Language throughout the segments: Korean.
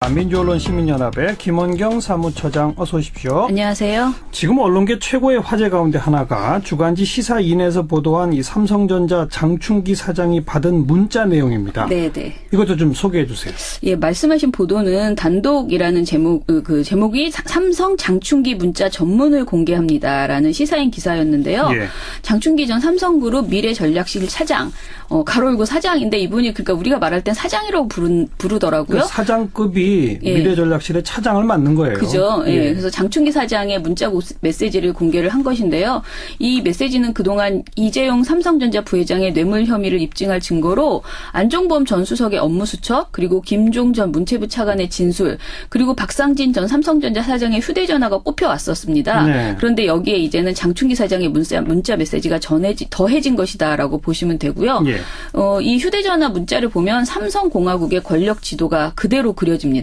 민주언론 시민연합의 김원경 사무처장 어서 오십시오. 안녕하세요. 지금 언론계 최고의 화제 가운데 하나가 주간지 시사인에서 보도한 이 삼성전자 장충기 사장이 받은 문자 내용입니다. 네네. 이것도 좀 소개해 주세요. 예, 말씀하신 보도는 단독이라는 제목이 삼성 장충기 문자 전문을 공개합니다라는 시사인 기사였는데요. 예. 장충기 전 삼성그룹 미래전략실 차장, 가로 열고 사장인데 이분이 그러니까 우리가 말할 땐 사장이라고 부르더라고요. 그 사장급이 예. 미래전략실의 차장을 맡는 거예요. 그죠. 예. 그래서 장충기 사장의 문자 메시지를 공개를 한 것인데요. 이 메시지는 그동안 이재용 삼성전자 부회장의 뇌물 혐의를 입증할 증거로 안종범 전 수석의 업무 수첩, 그리고 김종 전 문체부 차관의 진술, 그리고 박상진 전 삼성전자 사장의 휴대전화가 꼽혀왔었습니다. 네. 그런데 여기에 이제는 장충기 사장의 문자 메시지가 더해진 것이다라고 보시면 되고요. 예. 이 휴대전화 문자를 보면 삼성공화국의 권력 지도가 그대로 그려집니다.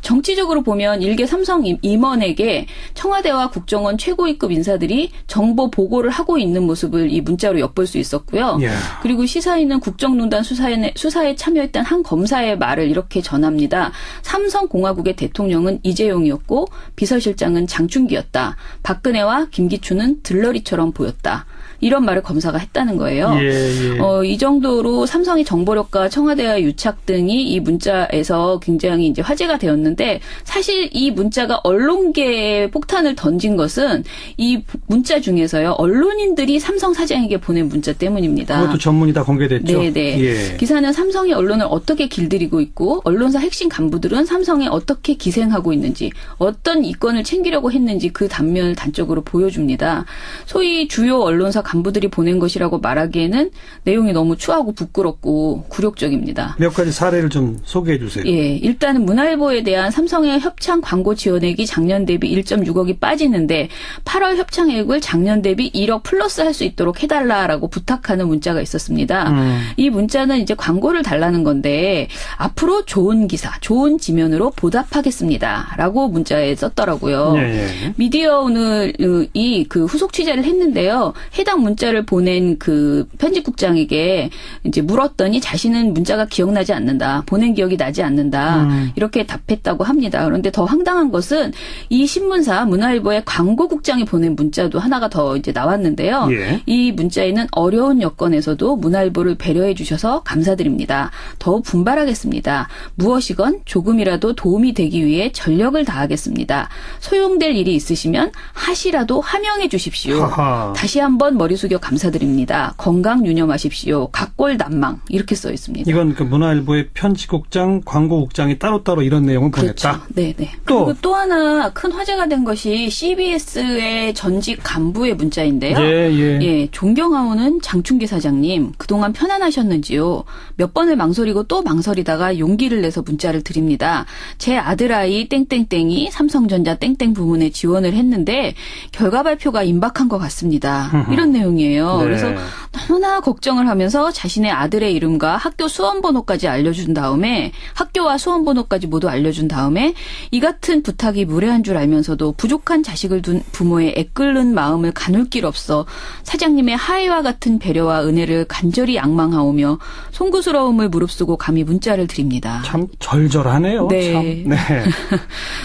정치적으로 보면 일개 삼성 임원에게 청와대와 국정원 최고위급 인사들이 정보 보고를 하고 있는 모습을 이 문자로 엿볼 수 있었고요. 예. 그리고 시사인은 국정농단 수사에 참여했던 한 검사의 말을 이렇게 전합니다. 삼성공화국의 대통령은 이재용이었고 비서실장은 장충기였다. 박근혜와 김기춘은 들러리처럼 보였다. 이런 말을 검사가 했다는 거예요. 예. 이 정도로 삼성의 정보력과 청와대와 유착 등이 이 문자에서 굉장히 이제 화제가 되었는데, 사실 이 문자가 언론계에 폭탄을 던진 것은 이 문자 중에서요, 언론인들이 삼성 사장에게 보낸 문자 때문입니다. 그것도 전문이 다 공개됐죠. 네네. 예. 기사는 삼성이 언론을 어떻게 길들이고 있고 언론사 핵심 간부들은 삼성에 어떻게 기생하고 있는지, 어떤 이권을 챙기려고 했는지 그 단면을 단적으로 보여줍니다. 소위 주요 언론사 간부들이 보낸 것이라고 말하기에는 내용이 너무 추하고 부끄럽고 굴욕적입니다. 몇 가지 사례를 좀 소개해 주세요. 예, 일단은 문화일보에 대한 삼성의 협찬 광고 지원액이 작년 대비 1.6억이 빠지는데 8월 협찬액을 작년 대비 1억 플러스 할 수 있도록 해달라라고 부탁하는 문자가 있었습니다. 이 문자는 이제 광고를 달라는 건데 앞으로 좋은 기사, 좋은 지면으로 보답하겠습니다라고 문자에 썼더라고요. 예. 미디어 오늘이 그 후속 취재를 했는데요. 해당 문자를 보낸 그 편집국장에게 이제 물었더니 자신은 문자가 기억나지 않는다. 보낸 기억이 나지 않는다. 이렇게 답했다고 합니다. 그런데 더 황당한 것은 이 신문사 문화일보의 광고국장이 보낸 문자도 하나가 더 이제 나왔는데요. 예. 이 문자에는 어려운 여건에서도 문화일보를 배려해 주셔서 감사드립니다. 더욱 분발하겠습니다. 무엇이건 조금이라도 도움이 되기 위해 전력을 다하겠습니다. 소용될 일이 있으시면 하시라도 하명해 주십시오. 하하. 다시 한번 머리 숙여 감사드립니다. 건강 유념하십시오. 각골난망 이렇게 써 있습니다. 이건 그 문화일보의 편집국장, 광고국장이 따로따로 이런 내용을 보냈다. 그렇죠. 네네. 또. 그리고 또 하나 큰 화제가 된 것이 CBS의 전직 간부의 문자인데요. 예. 존경하오는 장충기 사장님, 그동안 편안하셨는지요? 몇 번을 망설이고 또 망설이다가 용기를 내서 문자를 드립니다. 제 아들아이 땡땡땡이 삼성전자 땡땡 부문에 지원을 했는데 결과 발표가 임박한 것 같습니다. 이런 내용이에요. 네. 그래서 너무나 걱정을 하면서 자신의 아들의 이름과 학교 수험번호까지 알려준 다음에, 학교와 수험번호까지 모두 알려준 다음에 이 같은 부탁이 무례한 줄 알면서도 부족한 자식을 둔 부모의 애끓는 마음을 가눌 길 없어 사장님의 하애와 같은 배려와 은혜를 간절히仰망하오며 송구스러움을 무릅쓰고 감히 문자를 드립니다. 참 절절하네요. 네. 참. 네.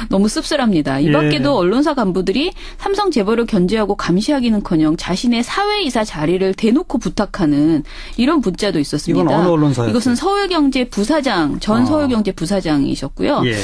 너무 씁쓸합니다. 이 밖에도 언론사 간부들이 삼성 재벌을 견제하고 감시하기는커녕 자신의 사회이사 자리를 대놓고 부탁하는 이런 문자도 있었습니다. 이건 어느 언론사였어요? 이것은 서울경제 부사장, 전 서울경제 부사장이셨고요. 예.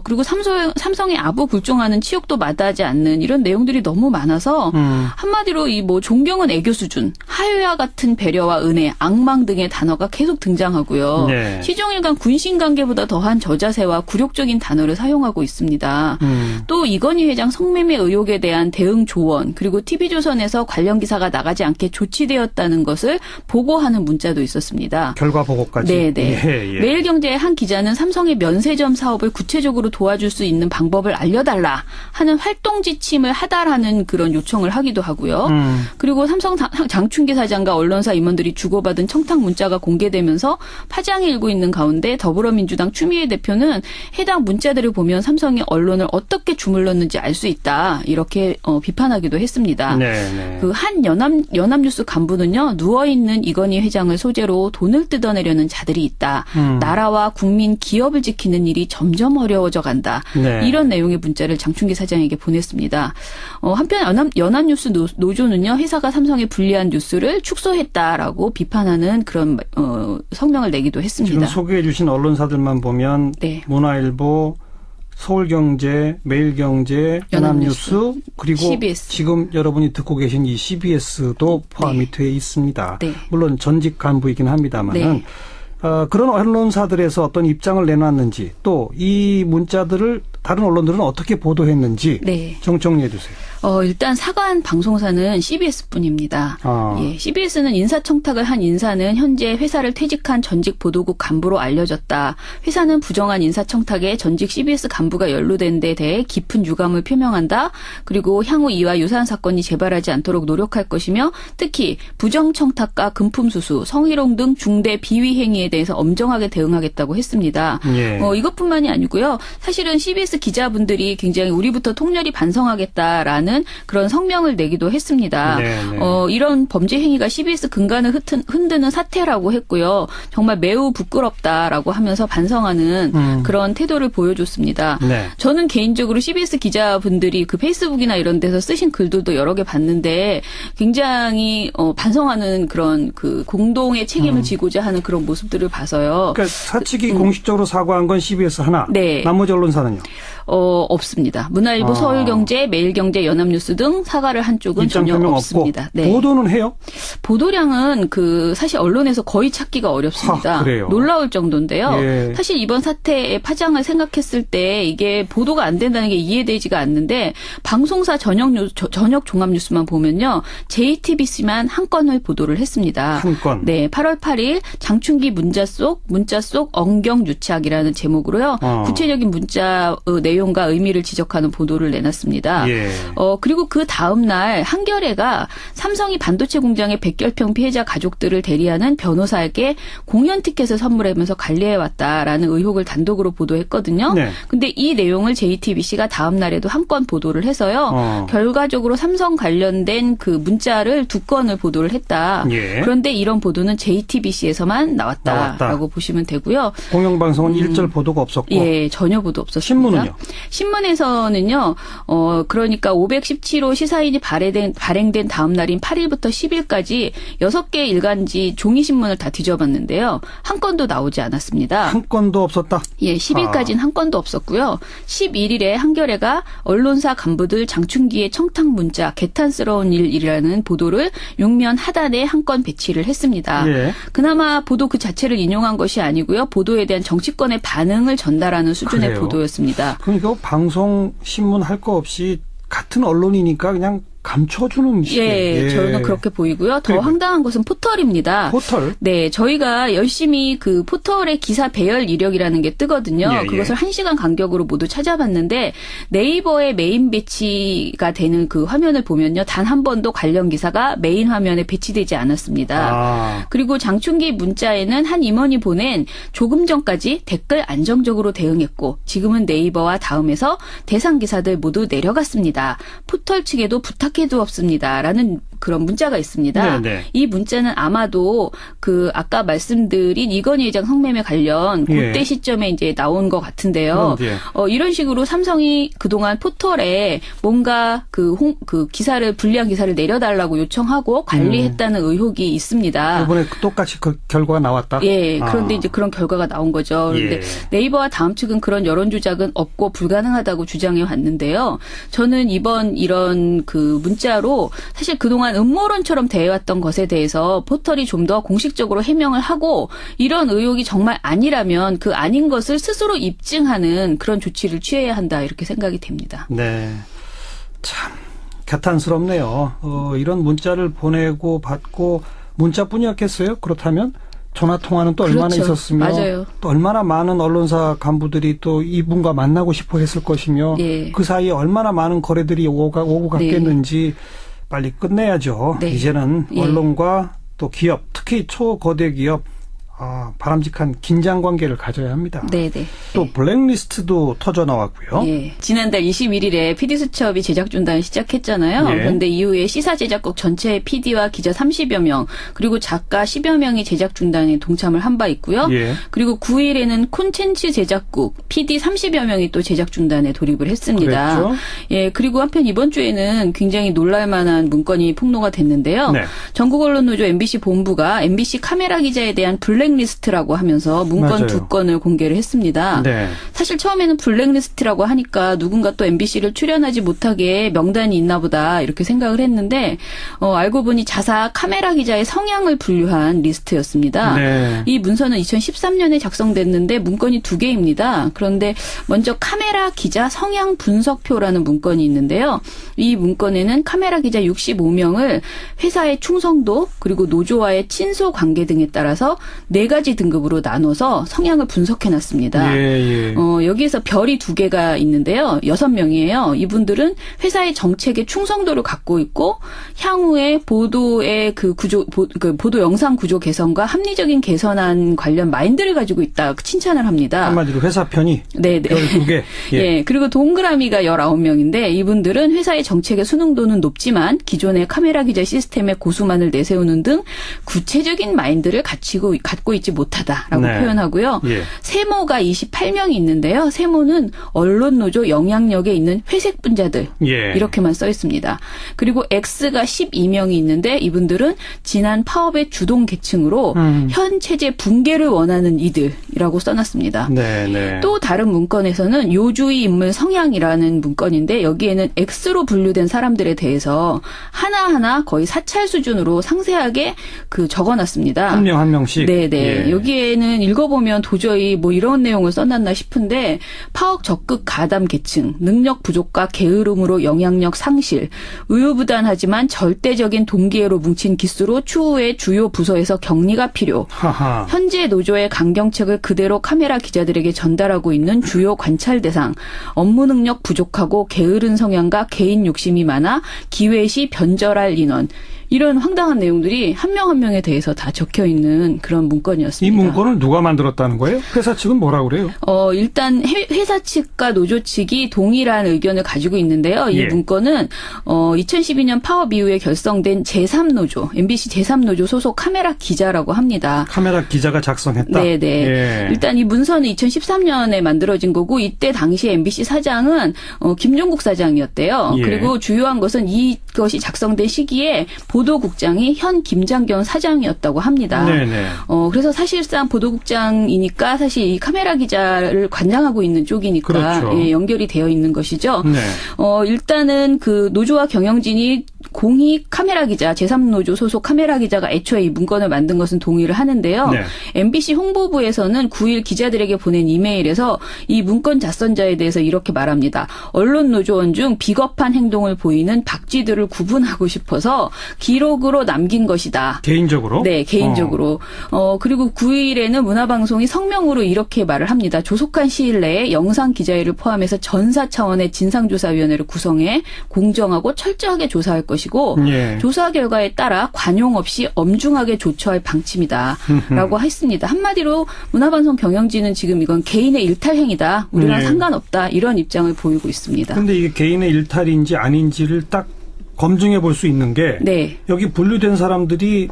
그리고 삼성의 아부 굴종하는 치욕도 마다하지 않는 이런 내용들이 너무 많아서 한마디로 이 뭐 존경은 애교 수준, 하회와 같은 배려와 은혜, 악망 등의 단어가 계속 등장하고요. 네. 시종일관 군신관계보다 더한 저자세와 굴욕적인 단어를 사용하고 있습니다. 또 이건희 회장 성매매 의혹에 대한 대응 조언, 그리고 TV조선에서 관련 기사가 나가지 않게 조치되었다는 것을 보고하는 문자도 있었습니다. 결과 보고까지. 네네. 예. 매일경제의 한 기자는 삼성의 면세점 사업을 구체적으로 도와줄 수 있는 방법을 알려달라 하는 활동 지침을 하달하는 그런 요청을 하기도 하고요. 그리고 삼성 장충기 사장과 언론사 임원들이 주고받은 청탁 문자가 공개되면서 파장이 일고 있는 가운데 더불어민주당 추미애 대표는 해당 문자들을 보면 삼성이 언론을 어떻게 주물렀는지 알 수 있다 이렇게 비판하기도 했습니다. 그 한 연합뉴스 간부는요, 누워있는 이건희 회장을 소재로 돈을 뜯어내려는 자들이 있다. 나라와 국민, 기업을 지키는 일이 점점 어려워져 간다. 이런 내용의 문자를 장충기 사장에게 보냈습니다. 한편 연합뉴스 노조는요, 회사가 삼성에 불리한 뉴스를 축소했다라고 비판하는 그런 성명을 내기도 했습니다. 지금 소개해 주신 언론사들만 보면 네. 문화일보, 서울경제, 매일경제, 연합뉴스, 그리고 CBS. 지금 여러분이 듣고 계신 이 CBS도 포함이 돼 있습니다. 네. 물론 전직 간부이긴 합니다만은 네. 그런 언론사들에서 어떤 입장을 내놨는지 또 이 문자들을 다른 언론들은 어떻게 보도했는지 네. 정리해 주세요. 일단 사과한 방송사는 CBS뿐입니다. 예, CBS는 인사청탁을 한 인사는 현재 회사를 퇴직한 전직 보도국 간부로 알려졌다. 회사는 부정한 인사청탁에 전직 CBS 간부가 연루된 데 대해 깊은 유감을 표명한다. 그리고 향후 이와 유사한 사건이 재발하지 않도록 노력할 것이며 특히 부정청탁과 금품수수, 성희롱 등 중대 비위 행위에 대해서 엄정하게 대응하겠다고 했습니다. 예. 이것뿐만이 아니고요. 사실은 CBS 기자분들이 굉장히 우리부터 통렬히 반성하겠다라는 그런 성명을 내기도 했습니다. 이런 범죄 행위가 CBS 근간을 흔드는 사태라고 했고요. 정말 매우 부끄럽다라고 하면서 반성하는 그런 태도를 보여줬습니다. 저는 개인적으로 CBS 기자분들이 그 페이스북이나 이런 데서 쓰신 글들도 여러 개 봤는데 굉장히 반성하는 그런 그 공동의 책임을 지고자 하는 그런 모습들을 봐서요. 그러니까 사측이 공식적으로 사과한 건 CBS 하나, 네. 나머지 언론사는요? 없습니다. 문화일보, 서울경제, 매일경제, 연합뉴스 등 사과를 한 쪽은 전혀 없습니다. 없고. 네. 보도는 해요? 보도량은 사실 언론에서 거의 찾기가 어렵습니다. 그래요? 놀라울 정도인데요. 예. 사실 이번 사태의 파장을 생각했을 때 이게 보도가 안 된다는 게 이해되지가 않는데 방송사 전역 종합뉴스만 보면요. JTBC만 한 건을 보도를 했습니다. 한 건? 네. 8월 8일 장충기 문자 속 언경유착이라는 제목으로요. 구체적인 문자 내용과 의미를 지적하는 보도를 내놨습니다. 예. 그리고 그 다음 날 한겨레가 삼성이 반도체 공장의 백결평 피해자 가족들을 대리하는 변호사에게 공연 티켓을 선물하면서 관리해왔다라는 의혹을 단독으로 보도했거든요. 근데 이 내용을 JTBC가 다음 날에도 한 건 보도를 해서요. 결과적으로 삼성 관련된 그 문자를 2건을 보도를 했다. 예. 그런데 이런 보도는 JTBC에서만 나왔다라고 보시면 되고요. 공영방송은 일절 보도가 없었고. 예, 전혀 보도 없었습니다. 신문은요? 신문에서는요. 그러니까 517호 시사인이 발행된 다음 날인 8일부터 10일까지 6개 일간지 종이신문을 다 뒤져봤는데요. 한 건도 나오지 않았습니다. 한 건도 없었다? 예, 10일까지는 한 건도 없었고요. 11일에 한겨레가 언론사 간부들 장충기의 청탁 문자 개탄스러운 일이라는 보도를 6면 하단에 한 건 배치를 했습니다. 예. 그나마 보도 그 자체를 인용한 것이 아니고요. 보도에 대한 정치권의 반응을 전달하는 수준의 그래요? 보도였습니다. 그러니까 방송, 신문 할 거 없이 같은 언론이니까 그냥 감춰주는 예, 저는 그렇게 보이고요. 더 황당한 것은 포털입니다. 포털? 네, 저희가 열심히 그 포털의 기사 배열 이력이라는 게 뜨거든요. 예, 예. 그것을 1시간 간격으로 모두 찾아봤는데 네이버의 메인 배치가 되는 그 화면을 보면요. 단 한 번도 관련 기사가 메인 화면에 배치되지 않았습니다. 그리고 장충기 문자에는 한 임원이 보낸 조금 전까지 댓글 안정적으로 대응했고 지금은 네이버와 다음에서 대상 기사들 모두 내려갔습니다. 포털 측에도 부탁해도 없습니다라는 그런 문자가 있습니다. 네네. 이 문자는 아마도 그 아까 말씀드린 이건희 회장 성매매 관련 그때 시점에 이제 나온 것 같은데요. 이런 식으로 삼성이 그동안 포털에 뭔가 그 기사를 불리한 기사를 내려달라고 요청하고 관리했다는 의혹이 있습니다. 이번에 똑같이 그 결과가 나왔다. 예, 그런데 이제 그런 결과가 나온 거죠. 그런데 네이버와 다음 측은 그런 여론 조작은 없고 불가능하다고 주장해 왔는데요. 저는 이번 이런 그 문자로 사실 그동안 음모론처럼 대해왔던 것에 대해서 포털이 좀 더 공식적으로 해명을 하고 이런 의혹이 정말 아니라면 그 아닌 것을 스스로 입증하는 그런 조치를 취해야 한다 이렇게 생각이 됩니다. 네, 참 개탄스럽네요. 이런 문자를 보내고 받고 문자뿐이었겠어요? 그렇다면 전화 통화는 또 얼마나 그렇죠. 있었으며 맞아요. 또 얼마나 많은 언론사 간부들이 또 이분과 만나고 싶어 했을 것이며 예. 그 사이에 얼마나 많은 거래들이 오고 갔겠는지 빨리 끝내야죠. 네. 이제는 예. 언론과 또 기업, 특히 초거대 기업 바람직한 긴장 관계를 가져야 합니다. 네네. 또 블랙리스트도 터져 나왔고요. 예. 지난달 21일에 PD수첩이 제작중단을 시작했잖아요. 예. 그런데 이후에 시사제작국 전체의 PD와 기자 30여 명, 그리고 작가 10여 명이 제작중단에 동참을 한 바 있고요. 예. 그리고 9일에는 콘텐츠 제작국 PD 30여 명이 또 제작중단에 돌입을 했습니다. 그랬죠? 예. 그리고 한편 이번 주에는 굉장히 놀랄만한 문건이 폭로가 됐는데요. 네. 전국언론노조 MBC 본부가 MBC 카메라 기자에 대한 블랙리스트라고 하면서 문건 맞아요. 2건을 공개를 했습니다. 네. 사실 처음에는 블랙리스트라고 하니까 누군가 또 MBC를 출연하지 못하게 명단이 있나 보다 이렇게 생각을 했는데 알고 보니 자사 카메라 기자의 성향을 분류한 리스트였습니다. 네. 이 문서는 2013년에 작성됐는데 문건이 2개입니다. 그런데 먼저 카메라 기자 성향 분석표라는 문건이 있는데요. 이 문건에는 카메라 기자 65명을 회사의 충성도 그리고 노조와의 친소 관계 등에 따라서 4가지 등급으로 나눠서 성향을 분석해놨습니다. 예. 여기에서 별이 2개가 있는데요. 6명이에요. 이분들은 회사의 정책에 충성도를 갖고 있고 향후에 보도의 보도 영상 구조 개선과 합리적인 개선안 관련 마인드를 가지고 있다 칭찬을 합니다. 한마디로 회사 편이 네네. 별 2개. 예. 그리고 동그라미가 19명인데 이분들은 회사의 정책의 수능도는 높지만 기존의 카메라 기자 시스템의 고수만을 내세우는 등 구체적인 마인드를 갖고 있지 못하다라고 네. 표현하고요. 예. 세모가 28명이 있는데요. 세모는 언론노조 영향력에 있는 회색 분자들 예. 이렇게만 써 있습니다. 그리고 X가 12명이 있는데 이분들은 지난 파업의 주동 계층으로 현 체제 붕괴를 원하는 이들이라고 써놨습니다. 네. 또 다른 문건에서는 요주의 인물 성향이라는 문건인데 여기에는 X로 분류된 사람들에 대해서 하나하나 거의 사찰 수준으로 상세하게 적어놨습니다. 한 명 한 명씩. 네네. 예. 여기에는 읽어보면 도저히 이런 내용을 써놨나 싶은데 파업 적극 가담 계층, 능력 부족과 게으름으로 영향력 상실, 우유부단하지만 절대적인 동기애로 뭉친 기수로 추후에 주요 부서에서 격리가 필요. 하하. 현재 노조의 강경책을 그대로 카메라 기자들에게 전달하고 있는 주요 관찰 대상, 업무 능력 부족하고 게으른 성향과 개인 욕심이 많아 기회 시 변절할 인원. 이런 황당한 내용들이 한 명 한 명에 대해서 다 적혀 있는 그런 문건이었습니다. 이 문건을 누가 만들었다는 거예요? 회사 측은 뭐라고 그래요? 일단 회사 측과 노조 측이 동일한 의견을 가지고 있는데요. 이 예. 문건은 2012년 파업 이후에 결성된 제3노조, MBC 제3노조 소속 카메라 기자라고 합니다. 카메라 기자가 작성했다? 네네. 예. 일단 이 문서는 2013년에 만들어진 거고 이때 당시 MBC 사장은 김종국 사장이었대요. 예. 그리고 주요한 것은 이것이 작성된 시기에 보도국장이 현 김장견 사장이었다고 합니다. 네네. 그래서 사실상 보도국장이니까 사실 이 카메라 기자를 관장하고 있는 쪽이니까 그렇죠. 예, 연결이 되어 있는 것이죠. 네. 일단은 노조와 경영진이 공익 카메라 기자, 제3노조 소속 카메라 기자가 애초에 이 문건을 만든 것은 동의를 하는데요. 네. MBC 홍보부에서는 9일 기자들에게 보낸 이메일에서 이 문건 작성자에 대해서 이렇게 말합니다. 언론 노조원 중 비겁한 행동을 보이는 박쥐들을 구분하고 싶어서 기록으로 남긴 것이다. 개인적으로? 네, 개인적으로. 그리고 9일에는 문화방송이 성명으로 이렇게 말을 합니다. 조속한 시일 내에 영상 기자회를 포함해서 전사 차원의 진상조사위원회를 구성해 공정하고 철저하게 조사할 것이고 예. 조사 결과에 따라 관용 없이 엄중하게 조처할 방침이다. 라고 했습니다. 한마디로 문화방송 경영진은 지금 이건 개인의 일탈행위다. 우리랑 예. 상관없다. 이런 입장을 보이고 있습니다. 근데 이게 개인의 일탈인지 아닌지를 딱 검증해 볼 수 있는 게 네. 여기 분류된 사람들이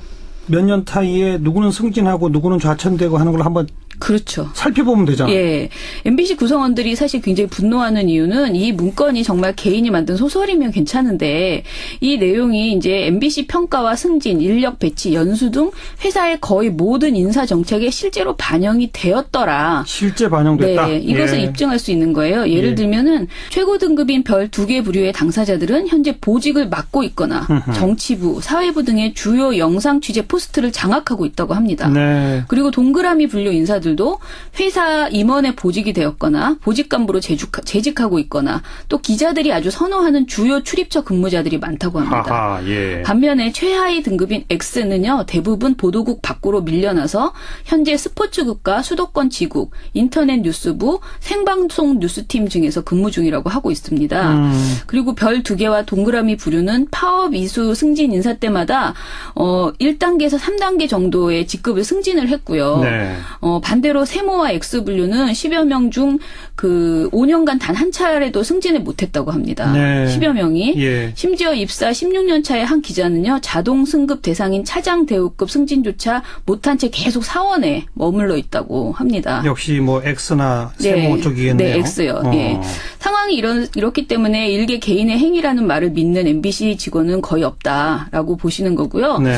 몇 년 타이에 누구는 승진하고 누구는 좌천되고 하는 걸 한번 그렇죠. 살펴보면 되잖아요. 예. MBC 구성원들이 사실 굉장히 분노하는 이유는 이 문건이 정말 개인이 만든 소설이면 괜찮은데 이 내용이 이제 MBC 평가와 승진, 인력 배치, 연수 등 회사의 거의 모든 인사 정책에 실제로 반영이 되었더라. 실제 반영됐다. 네, 이것을 예. 입증할 수 있는 거예요. 예를 예. 들면은 최고 등급인 별 2개 부류의 당사자들은 현재 보직을 맡고 있거나 정치부, 사회부 등의 주요 영상 취재 포스트를 장악하고 있다고 합니다. 네. 그리고 동그라미 분류 인사들도 기자들도 회사 임원에 보직이 되었거나 보직 간부로 재직하고 있거나 또 기자들이 아주 선호하는 주요 출입처 근무자들이 많다고 합니다. 하하, 예. 반면에 최하위 등급인 X는요, 대부분 보도국 밖으로 밀려나서 현재 스포츠국과 수도권 지국, 인터넷 뉴스부, 생방송 뉴스팀 중에서 근무 중이라고 하고 있습니다. 그리고 별 2개와 동그라미 부류는 파업 이수 승진 인사 때마다 1단계에서 3단계 정도의 직급을 승진을 했고요. 네. 반대로 세모와 X분류는 10여 명 중 그 5년간 단 한 차례도 승진을 못했다고 합니다. 네. 10여 명이. 예. 심지어 입사 16년 차의 한 기자는요. 자동 승급 대상인 차장 대우급 승진조차 못한 채 계속 사원에 머물러 있다고 합니다. 역시 뭐 X나 세모 쪽이겠네요. 네, X요. 예. 상황이 이렇기 때문에 일개 개인의 행위라는 말을 믿는 MBC 직원은 거의 없다라고 보시는 거고요. 네.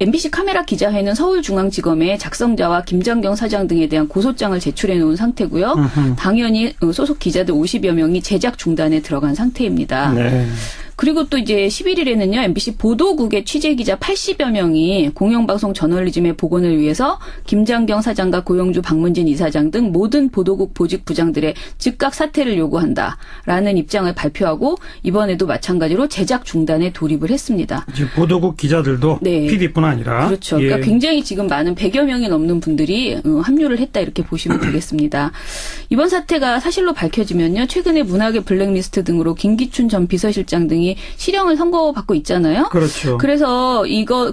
MBC 카메라 기자회는 서울중앙지검에 작성자와 김장경 사장 등에 대한 고소장을 제출해 놓은 상태고요. 당연히 소속 기자들 50여 명이 제작 중단에 들어간 상태입니다. 네. 그리고 또 이제 11일에는요, MBC 보도국의 취재기자 80여 명이 공영방송 저널리즘의 복원을 위해서 김장경 사장과 고영주 박문진 이사장 등 모든 보도국 보직 부장들의 즉각 사퇴를 요구한다라는 입장을 발표하고 이번에도 마찬가지로 제작 중단에 돌입을 했습니다. 지금 보도국 기자들도 네. PD뿐 아니라. 그렇죠. 예. 그러니까 굉장히 지금 많은 100여 명이 넘는 분들이 합류를 했다 이렇게 보시면 되겠습니다. 이번 사태가 사실로 밝혀지면요, 최근에 문학의 블랙리스트 등으로 김기춘 전 비서실장 등이 실형을 선고받고 있잖아요. 그렇죠. 그래서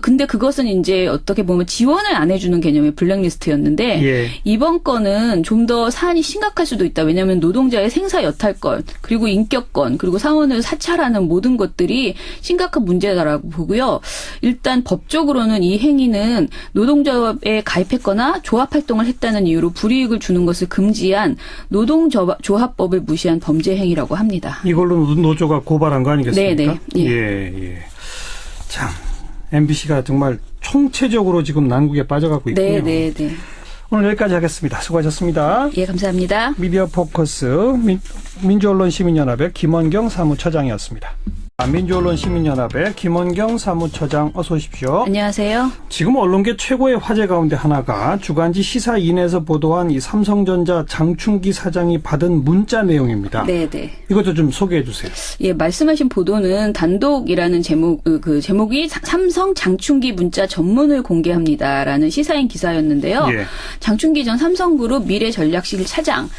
근데 그것은 이제 어떻게 보면 지원을 안 해주는 개념의 블랙리스트였는데 예. 이번 건은 좀 더 사안이 심각할 수도 있다. 왜냐하면 노동자의 생사 여탈권, 그리고 인격권, 그리고 사원을 사찰하는 모든 것들이 심각한 문제다라고 보고요. 일단 법적으로는 이 행위는 노동조합에 가입했거나 조합 활동을 했다는 이유로 불이익을 주는 것을 금지한 노동조합법을 무시한 범죄 행위라고 합니다. 이걸로 노조가 고발한 거 아니겠습니까? 네네. 예. 참, MBC가 정말 총체적으로 지금 난국에 빠져가고 있군요. 네. 오늘 여기까지 하겠습니다. 수고하셨습니다. 예, 감사합니다. 미디어 포커스 민주언론시민연합의 김원경 사무처장이었습니다. 민주언론시민연합의 김원경 사무처장 어서 오십시오. 안녕하세요. 지금 언론계 최고의 화제 가운데 하나가 주간지 시사인에서 보도한 이 삼성전자 장충기 사장이 받은 문자 내용입니다. 네네. 이것도 좀 소개해 주세요. 예, 말씀하신 보도는 단독이라는 제목이 삼성 장충기 문자 전문을 공개합니다라는 시사인 기사였는데요. 예. 장충기 전 삼성그룹 미래전략실 차장,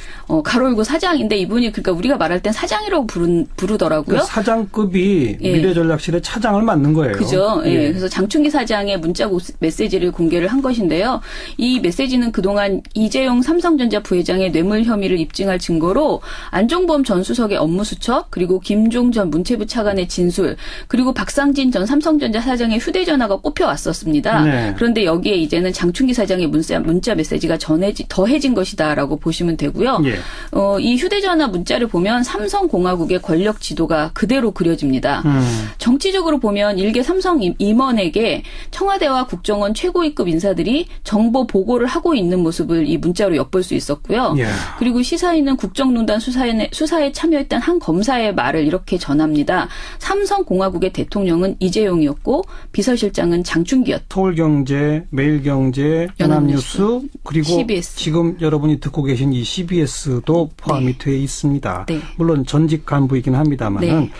가로 열고 사장인데 이분이 그러니까 우리가 말할 땐 사장이라고 부르더라고요. 그 사장급이 예. 미래전략실의 차장을 맡는 거예요. 그죠. 예. 그래서 장충기 사장의 문자 메시지를 공개를 한 것인데요. 이 메시지는 그동안 이재용 삼성전자 부회장의 뇌물 혐의를 입증할 증거로 안종범 전 수석의 업무 수첩, 그리고 김종 전 문체부 차관의 진술, 그리고 박상진 전 삼성전자 사장의 휴대전화가 꼽혀왔었습니다. 네. 그런데 여기에 이제는 장충기 사장의 문자 메시지가 더해진 것이다라고 보시면 되고요. 예. 이 휴대전화 문자를 보면 삼성공화국의 권력 지도가 그대로 그려집니다. 정치적으로 보면 일개 삼성 임원에게 청와대와 국정원 최고위급 인사들이 정보 보고를 하고 있는 모습을 이 문자로 엿볼 수 있었고요. 예. 그리고 시사인은 국정농단 수사에 참여했던 한 검사의 말을 이렇게 전합니다. 삼성공화국의 대통령은 이재용이었고 비서실장은 장충기였다. 서울경제, 매일경제, 연합뉴스, 그리고 CBS. 지금 여러분이 듣고 계신 이 CBS도 포함이 돼 있습니다. 네. 물론 전직 간부이긴 합니다만은 네.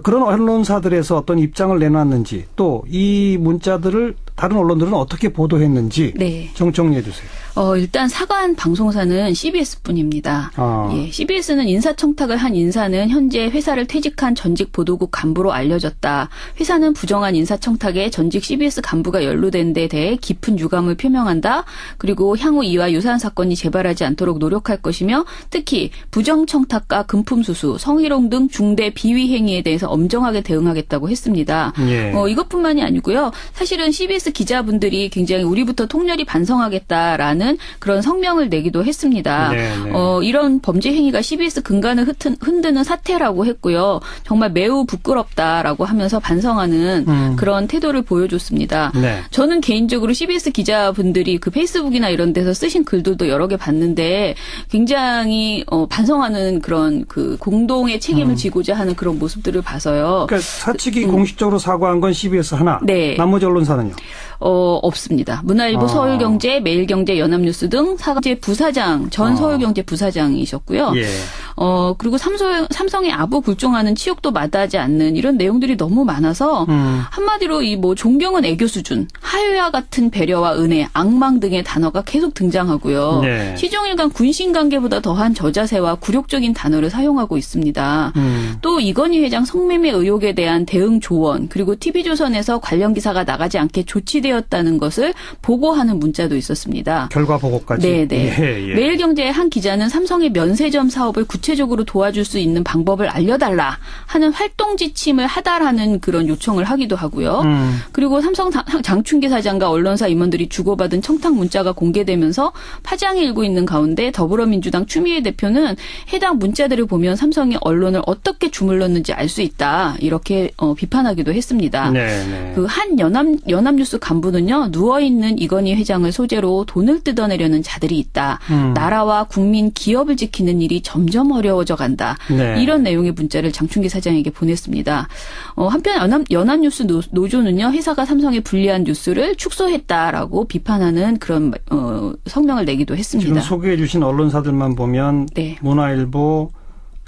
그런 언론사들에서 어떤 입장을 내놨는지 또 이 문자들을 다른 언론들은 어떻게 보도했는지 네. 정리해 주세요. 일단 사과한 방송사는 CBS뿐입니다. 아. 예, CBS는 인사청탁을 한 인사는 현재 회사를 퇴직한 전직 보도국 간부로 알려졌다. 회사는 부정한 인사청탁에 전직 CBS 간부가 연루된 데 대해 깊은 유감을 표명한다. 그리고 향후 이와 유사한 사건이 재발하지 않도록 노력할 것이며 특히 부정청탁과 금품수수, 성희롱 등 중대 비위 행위에 대해서 엄정하게 대응하겠다고 했습니다. 예. 이것뿐만이 아니고요. 사실은 CBS 기자분들이 굉장히 우리부터 통렬히 반성하겠다라는 그런 성명을 내기도 했습니다. 네네. 이런 범죄 행위가 CBS 근간을 흔드는 사태라고 했고요. 정말 매우 부끄럽다라고 하면서 반성하는 그런 태도를 보여줬습니다. 네. 저는 개인적으로 CBS 기자분들이 그 페이스북이나 이런 데서 쓰신 글들도 여러 개 봤는데 굉장히 반성하는 그런 그 공동의 책임을 지고자 하는 그런 모습들을 봐서요. 그러니까 사측이 공식적으로 사과한 건 CBS 하나. 네. 나머지 언론사는요? 없습니다. 문화일보, 서울경제, 매일경제, 연합뉴스 등 사제 부사장, 전 서울경제 부사장이셨고요. 예. 그리고 삼성의 아부 굴종하는 치욕도 마다하지 않는 이런 내용들이 너무 많아서 한마디로 이 뭐 존경은 애교 수준, 하회와 같은 배려와 은혜, 악망 등의 단어가 계속 등장하고요. 네. 시종일관 군신 관계보다 더한 저자세와 굴욕적인 단어를 사용하고 있습니다. 또 이건희 회장 성매매 의혹에 대한 대응 조언, 그리고 TV조선에서 관련 기사가 나가지 않게 조치되었다는 것을 보고하는 문자도 있었습니다. 결과 보고까지. 네네. 예. 매일경제의 한 기자는 삼성의 면세점 사업을 구체적으로 도와줄 수 있는 방법을 알려달라 하는 활동 지침을 하달하는 그런 요청을 하기도 하고요. 그리고 삼성 장충기 사장과 언론사 임원들이 주고받은 청탁 문자가 공개되면서 파장이 일고 있는 가운데 더불어민주당 추미애 대표는 해당 문자들을 보면 삼성이 언론을 어떻게 주물렀는지 알 수 있다 이렇게 비판하기도 했습니다. 네. 그 한 연합뉴스 간부는요, 누워있는 이건희 회장을 소재로 돈을 뜯어내려는 자들이 있다. 나라와 국민, 기업을 지키는 일이 점점 어려워져 간다. 네. 이런 내용의 문자를 장충기 사장에게 보냈습니다. 한편 연합뉴스 노조는요, 회사가 삼성에 불리한 뉴스를 축소했다라고 비판하는 그런 성명을 내기도 했습니다. 지금 소개해 주신 언론사들만 보면 네. 문화일보,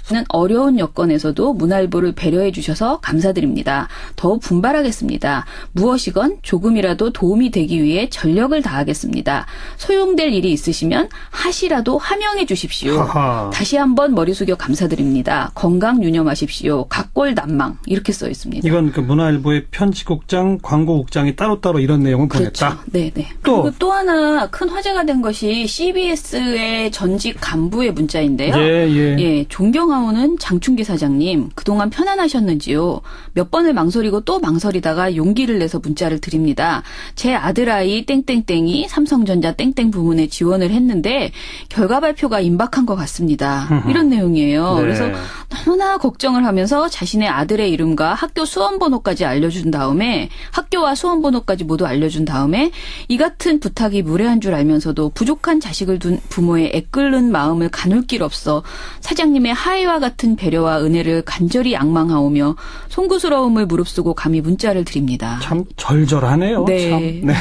는 어려운 여건에서도 문화일보를 배려해 주셔서 감사드립니다. 더욱 분발하겠습니다. 무엇이건 조금이라도 도움이 되기 위해 전력을 다하겠습니다. 소용될 일이 있으시면 하시라도 하명해 주십시오. 하하. 다시 한번 머리 숙여 감사드립니다. 건강 유념하십시오. 각골 난망 이렇게 써 있습니다. 이건 그 문화일보의 편집국장, 광고국장이 따로따로 이런 내용을 보냈다. 그렇죠. 네네. 또. 그리고 또 하나 큰 화제가 된 것이 CBS의 전직 간부의 문자인데요. 예. 존경하오는 장충기 사장님, 그동안 편안하셨는지요? 몇 번을 망설이고 또 망설이다가 용기를 내서 문자를 드립니다. 제 아들아이 땡땡땡이 삼성전자 땡땡 부문에 지원을 했는데 결과 발표가 임박한 것 같습니다. 이런 내용이에요. 네. 그래서 너무나 걱정을 하면서 자신의 아들의 이름과 학교 수험번호까지 알려준 다음에 학교와 수험번호까지 모두 알려준 다음에 이 같은 부탁이 무례한 줄 알면서도 부족한 자식을 둔 부모의 애끓는 마음을 가눌 길 없어 사장님의 하회와 같은 배려와 은혜를 간절히 양망하오며 송구스러움을 무릅쓰고 감히 문자를 드립니다. 참 절절하네요. 네. 참. 네.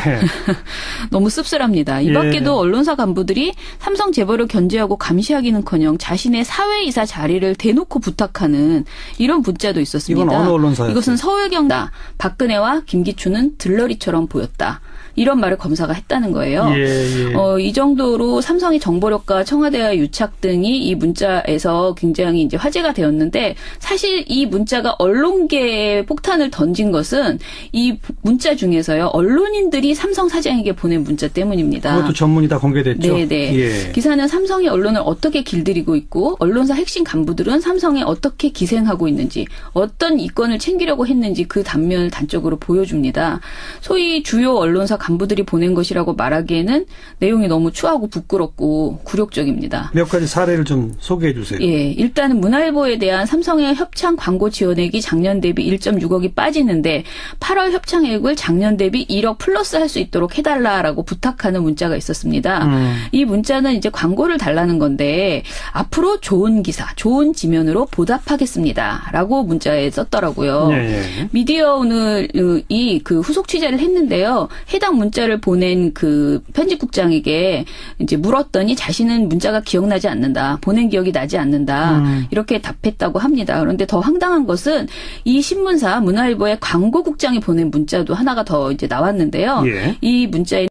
너무 씁쓸합니다. 이 밖에도 언론사 간부들이 삼성 재벌을 견제하고 감시하기는커녕 자신의 사회이사 자리를 대놓고 부탁하는 이런 문자도 있었습니다. 이건 어느 언론사였어요? 이것은 서울경다. 박근혜와 김기춘은 들러리처럼 보였다. 이런 말을 검사가 했다는 거예요. 예. 이 정도로 삼성의 정보력과 청와대와 유착 등이 이 문자에서 굉장히 이제 화제가 되었는데 사실 이 문자가 언론계에 폭탄을 던진 것은 이 문자 중에서요. 언론인들이 삼성 사장에게 보낸 문자 때문입니다. 그것도 전문이 다 공개됐죠. 네네. 예. 기사는 삼성이 언론을 어떻게 길들이고 있고 언론사 핵심 간부들은 삼성에 어떻게 기생하고 있는지 어떤 이권을 챙기려고 했는지 그 단면을 단적으로 보여줍니다. 소위 주요 언론사 간부들이 보낸 것이라고 말하기에는 내용이 너무 추하고 부끄럽고 굴욕적입니다. 몇 가지 사례를 좀 소개해 주세요. 예, 일단은 문화일보에 대한 삼성의 협찬 광고 지원액이 작년 대비 1.6억이 빠지는데 8월 협찬액을 작년 대비 1억 플러스 할 수 있도록 해달라라고 부탁하는 문자가 있었습니다. 이 문자는 이제 광고를 달라는 건데 앞으로 좋은 기사, 좋은 지면으로 보답하겠습니다라고 문자에 썼더라고요. 예. 미디어 오늘이 그 후속 취재를 했는데요. 해당 문자를 보낸 그 편집국장에게 이제 물었더니 자신은 문자가 기억나지 않는다. 보낸 기억이 나지 않는다. 이렇게 답했다고 합니다. 그런데 더 황당한 것은 이 신문사 문화일보의 광고국장이 보낸 문자도 하나가 더 이제 나왔는데요. 예. 이 문자에